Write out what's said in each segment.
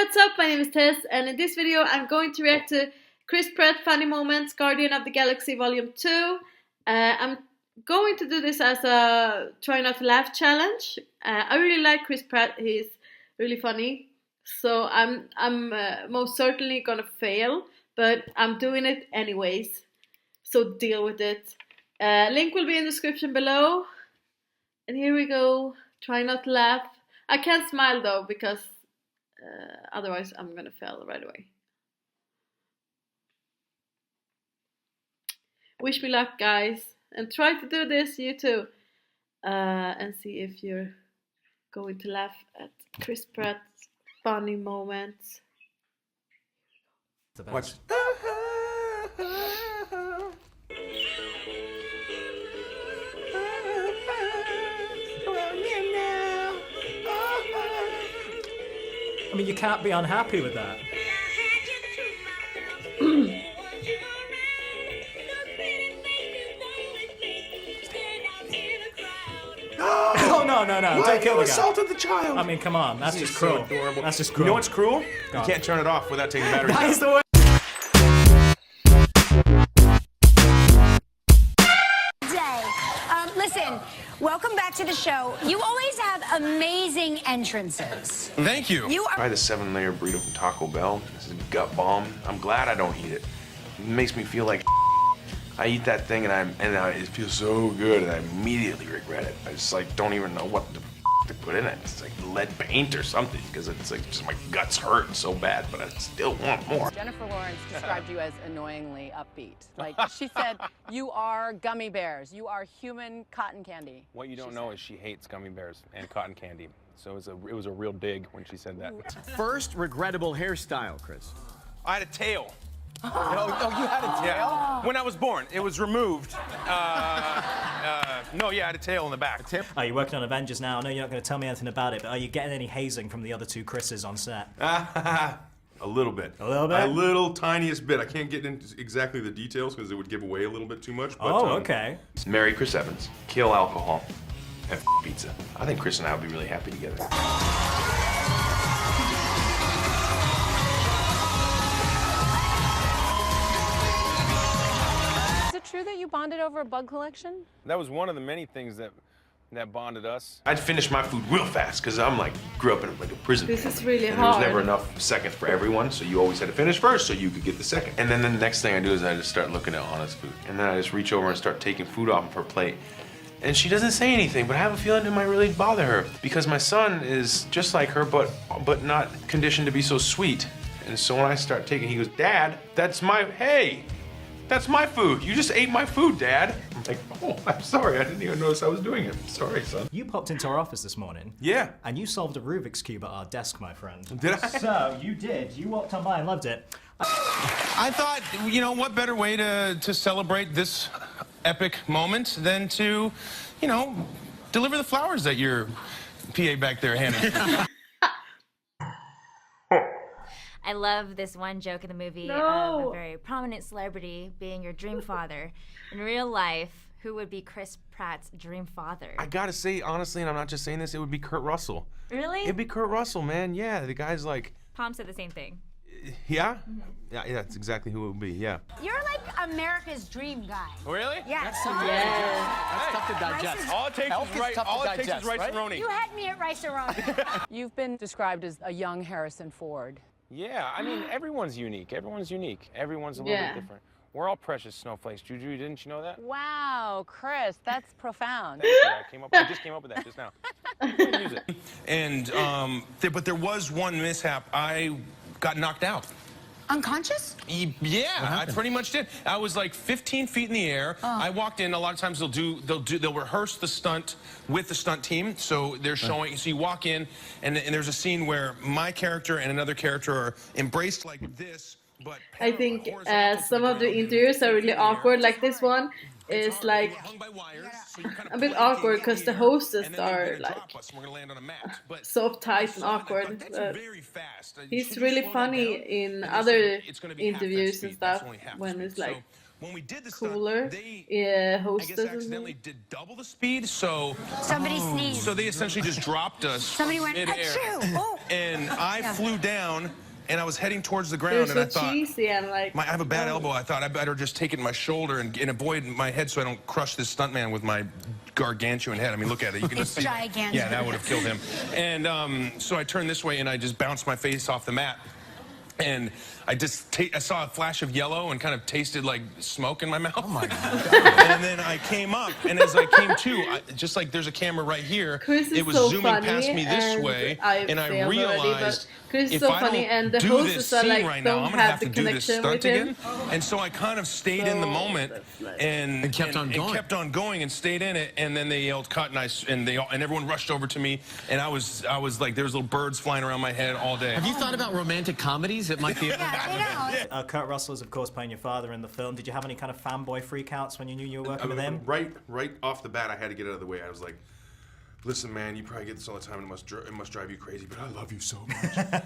what's up? My name is Tess, and in this video I'm going to react to Chris Pratt Funny Moments, Guardian of the Galaxy Volume 2. I'm going to do this as a try not to laugh challenge. I really like Chris Pratt, he's really funny. So I'm most certainly gonna fail, but I'm doing it anyways. So deal with it. Link will be in the description below. And here we go. Try not to laugh. I can't smile though, because otherwise I'm gonna fail right away. Wish me luck, guys, and try to do this you too, and see if you're going to laugh at Chris Pratt's funny moments. Watch. I mean, you can't be unhappy with that. Oh, no. Don't kill the guy. Assaulted the child. I mean, come on. That's just cruel. So adorable. That's just cruel. You know what's cruel? You can't turn it off without taking the battery out. That is the way. Listen, welcome back to the show. You always have amazing entrances. Thank you. You are. Try the 7-layer burrito from Taco Bell. This is gut bomb. I'm glad I don't eat it. It makes me feel like I eat that thing and it feels so good and I immediately regret it. I just like don't even know what to put in it. It's like lead paint or something because it's like just my guts hurt so bad, but I still want more. Jennifer Lawrence described you as annoyingly upbeat. Like she said, you are gummy bears. You are human cotton candy. What you don't know is she hates gummy bears and cotton candy. So it was a real dig when she said that. First regrettable hairstyle, Chris. I had a tail. Oh, you had a tail? Yeah. When I was born, it was removed. No, yeah, I had a tail in the back. Are you working on Avengers now? I know you're not going to tell me anything about it, but are you getting any hazing from the other two Chris's on set? A little bit. A little bit? A little tiniest bit. I can't get into exactly the details because it would give away a little bit too much. But, okay. Marry Chris Evans, kill alcohol, and pizza. I think Chris and I would be really happy together. Is it true that you bonded over a bug collection? That was one of the many things that bonded us. I'd finish my food real fast because I'm like, grew up in like a prison. This is really and hard. there was never enough seconds for everyone, so you always had to finish first so you could get the second. And then the next thing I do is I just start looking at Anna's food. And then I just reach over and start taking food off of her plate. And she doesn't say anything, but I have a feeling it might really bother her because my son is just like her, but not conditioned to be so sweet. And so when I start taking, he goes, "Dad, that's my food. You just ate my food, Dad." I'm like, "Oh, I'm sorry. I didn't even notice I was doing it. Sorry, son." You popped into our office this morning. Yeah. And you solved a Rubik's Cube at our desk, my friend. Did I? So, you did. You walked on by and loved it. I thought, you know, what better way to celebrate this epic moment than to, you know, deliver the flowers that your PA back there handed. I love this one joke in the movie of a very prominent celebrity being your dream father. In real life, who would be Chris Pratt's dream father? I gotta say, honestly, and I'm not just saying this, it would be Kurt Russell. Really? It'd be Kurt Russell, man. Yeah, the guy's like... Palm said the same thing. Yeah? Yeah, that's exactly who it would be, yeah. You're like America's dream guy. Really? Yeah. That's tough to digest. That's tough to digest. All it takes is rice-a-roni. You had me at rice-a-roni. You've been described as a young Harrison Ford. Yeah, I mean, everyone's unique. Everyone's unique. Everyone's a little bit different. We're all precious snowflakes. Juju, didn't you know that? Wow, Chris, that's profound. Thank you. I just came up with that just now. Use it. And, but there was one mishap. I got knocked out. Unconscious? Yeah, I pretty much did. I was like 15 feet in the air. I walked in. A lot of times they'll rehearse the stunt with the stunt team. So they're showing. So you walk in, and there's a scene where my character and another character are embraced like this. But I think some of the interviews are really awkward. Like this one is like a bit awkward because the hosts are like so uptight and awkward. But he's really funny in other interviews and stuff when it's like when we did the cooler. stunt, they Yeah, I hostess. guess accidentally did double the speed, so Somebody sneezed. so they essentially just dropped us Somebody went, midair. achoo! Oh. And I flew down, and I was heading towards the ground, They're so and I thought, cheesy and like. I have a bad elbow. I thought I better just take it in my shoulder and avoid my head so I don't crush this stuntman with my gargantuan head. I mean, look at it. You can It's just see. gigantic. Yeah, that would have killed him. And so I turned this way, and I just bounced my face off the mat. And I saw a flash of yellow and kind of tasted like smoke in my mouth. Oh my God. And then I came up, and as I came to, just like there's a camera right here, Chris it was is so zooming funny, past me this and way, I've and I failed already, realized but Chris is if so I funny, don't and the do hostess this are scene like, right now, don't I'm gonna have the to do this connection stunt with him. again. And so I kind of stayed in the So moment that's like- and kept on going. And kept on going and stayed in it. And then they yelled cut, and everyone rushed over to me, and I was like, there was little birds flying around my head all day. Have you thought about romantic comedies? It might be. Yeah, you know. Kurt Russell is, of course, playing your father in the film. Did you have any kind of fanboy freakouts when you knew you were working with him? Right off the bat, I had to get out of the way. I was like, listen, man, you probably get this all the time, and it must drive you crazy, but I love you so much. Snake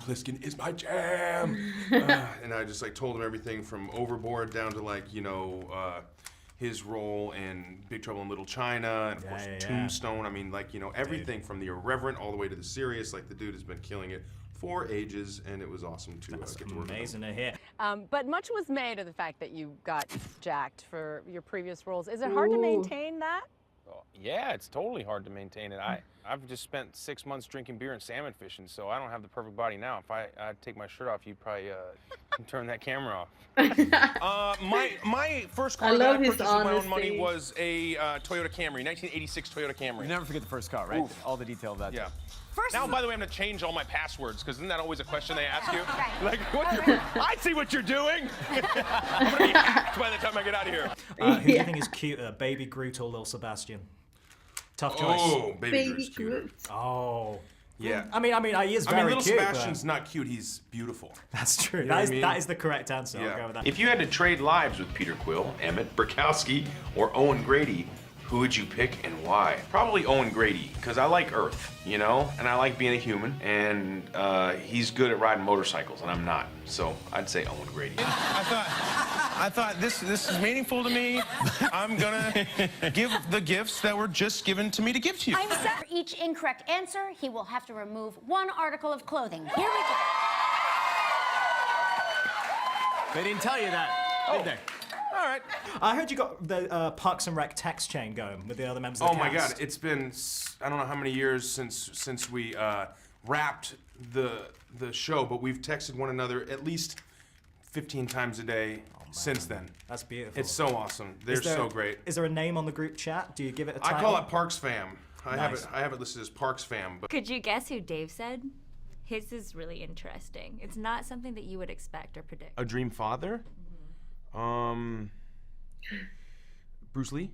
Plissken is my jam. And I just like told him everything from Overboard down to like, his role in Big Trouble in Little China, and of course Tombstone. I mean, like, everything from the irreverent all the way to the serious. Like, the dude has been killing it for ages, and it was awesome to get to work with him. Amazing to hear. But much was made of the fact that you got jacked for your previous roles. Is it hard to maintain that? Yeah, it's totally hard to maintain it. I've just spent 6 months drinking beer and salmon fishing, so I don't have the perfect body now. If I take my shirt off, you'd probably turn that camera off. My first car that I purchased with my own money was a Toyota Camry, 1986 Toyota Camry. You never forget the first car, right? Oof. All the detail of that. Yeah. First Now, by the way, I'm going to change all my passwords, because isn't that always a question they ask you? Right. Like, I see what you're doing. I'm going to be hacked by the time I get out of here. Who do you think is cuter, Baby Groot or Lil Sebastian? Tough choice. Oh, Baby Groot's cuter. Groot. Oh. Yeah. I mean, he is very Little cute. Sebastian's not cute. He's beautiful. That's true. You know what I mean? That is the correct answer. Yeah. I'll go with that. If you had to trade lives with Peter Quill, Emmett Burkowski, or Owen Grady, who would you pick and why? Probably Owen Grady, because I like Earth, and I like being a human, and he's good at riding motorcycles, and I'm not. So I'd say Owen Grady. I thought this is meaningful to me. I'm gonna give the gifts that were just given to me to give to you. I'm set. For each incorrect answer, he will have to remove one article of clothing. Here we go. They didn't tell you that, did they? All right. I heard you got the Parks and Rec text chain going with the other members of the Oh my cast. God! It's been I don't know how many years since we wrapped the show, but we've texted one another at least 15 times a day since then. That's beautiful. It's so awesome. They're so great. Is there a name on the group chat? Do you give it a title? I call it Parks Fam. I Nice. have it listed as Parks Fam. But Could you guess who Dave said? His is really interesting. It's not something that you would expect or predict. a dream father. Bruce Lee.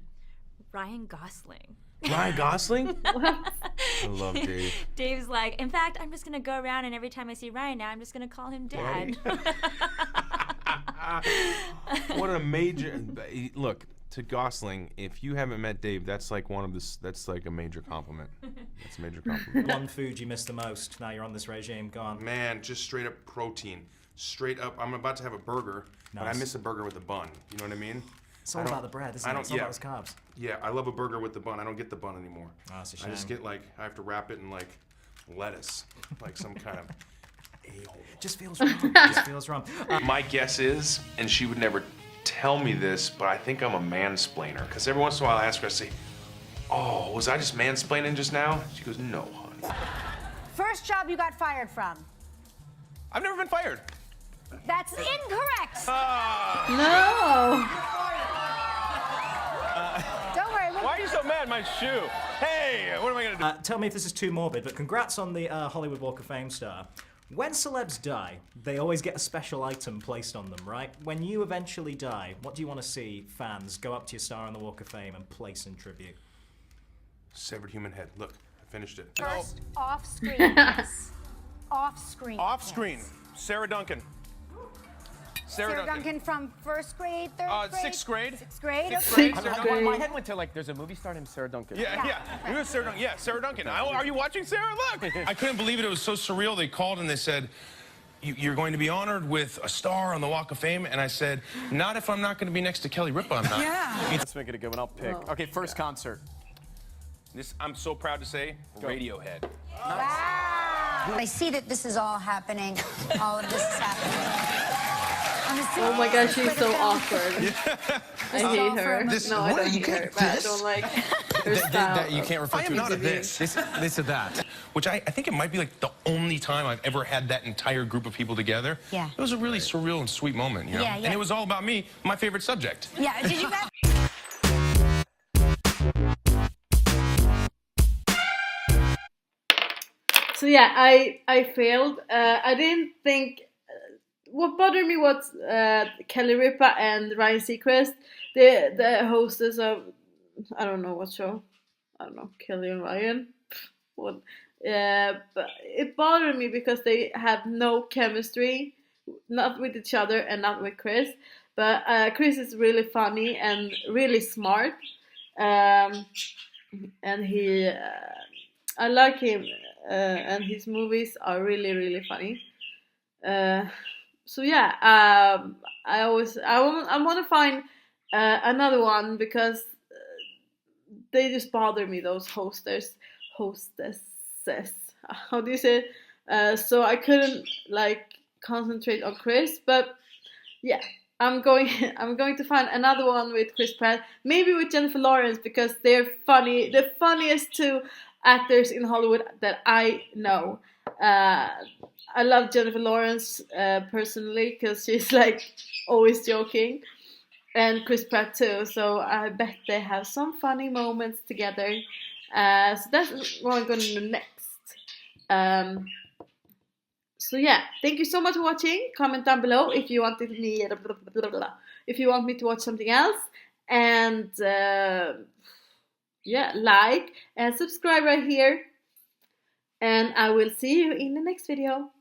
Ryan Gosling. Ryan Gosling. I love Dave. Dave's like, in fact, I'm just gonna go around and every time I see Ryan now, I'm just gonna call him Dad. What a major look to Gosling. If you haven't met Dave, that's like that's like a major compliment. That's a major compliment. One food you miss the most now you're on this regime. Go on. Man, just straight up protein. Straight up, I'm about to have a burger, but I Nice. miss a burger with a bun. You know what I mean? It's all about the bread, isn't it? It's all about those carbs. Yeah, I love a burger with the bun. I don't get the bun anymore. Oh, that's a I just shame. get like, I have to wrap it in like lettuce, like some kind of a-hole. Just feels wrong. Just feels wrong. My guess is, and she would never tell me this, but I think I'm a mansplainer. Because every once in a while I ask her, I say, oh, was I just mansplaining just now? She goes, no, hon. First job you got fired from. I've never been fired. That's incorrect. No. Don't worry. Why are you so mad? My shoe. Hey, what am I gonna do? Tell me if this is too morbid, but congrats on the Hollywood Walk of Fame star. When celebs die, they always get a special item placed on them, right? When you eventually die, what do you want to see fans go up to your star on the Walk of Fame and place in tribute? Severed human head. Look, I finished it. First off screen. Yes. Off screen. Off screen. Sarah Duncan. Sarah Duncan from first grade, third grade? Sixth grade. Sixth grade? Sixth Okay. grade. Sixth grade. My head went to like, there's a movie star named Sarah Duncan. Yeah. It was Sarah Duncan. Yeah, Sarah Duncan. Are you watching, Sarah? Look. I couldn't believe it. It was so surreal. They called and they said, you're going to be honored with a star on the Walk of Fame. And I said, not if I'm not going to be next to Kelly Ripa, I'm not. Yeah. Let's make it a good one. I'll pick. Okay, first concert. This, I'm so proud to say, Radiohead. I see that this is all happening. All of this is happening. Oh my gosh, she's so awkward. I hate her. This- No, I what, don't you hate her, can't but I this? don't like her style. That you can't refer I to am not a this. This or that. Which I think it might be like the only time I've ever had that entire group of people together. Yeah. It was a really surreal and sweet moment, you know? Yeah, yeah. And it was all about me, my favorite subject. Yeah, did you guys? So yeah, I failed. I didn't think. What bothered me was Kelly Ripa and Ryan Seacrest, the hostess of, I don't know what show. I don't know, Kelly and Ryan. What? But it bothered me because they have no chemistry, not with each other and not with Chris. But Chris is really funny and really smart, and he, I like him, and his movies are really really funny. So yeah, I want to find another one because they just bother me, those hostesses. How do you say it? So I couldn't like concentrate on Chris, but yeah, I'm going to find another one with Chris Pratt, maybe with Jennifer Lawrence, because they're funny, the funniest two actors in Hollywood that I know. I love Jennifer Lawrence personally because she's like always joking, and Chris Pratt too. So I bet they have some funny moments together. So that's what I'm going to do next. So yeah, thank you so much for watching. Comment down below if you wanted me, if you want me to watch something else, and yeah, like and subscribe right here. And I will see you in the next video.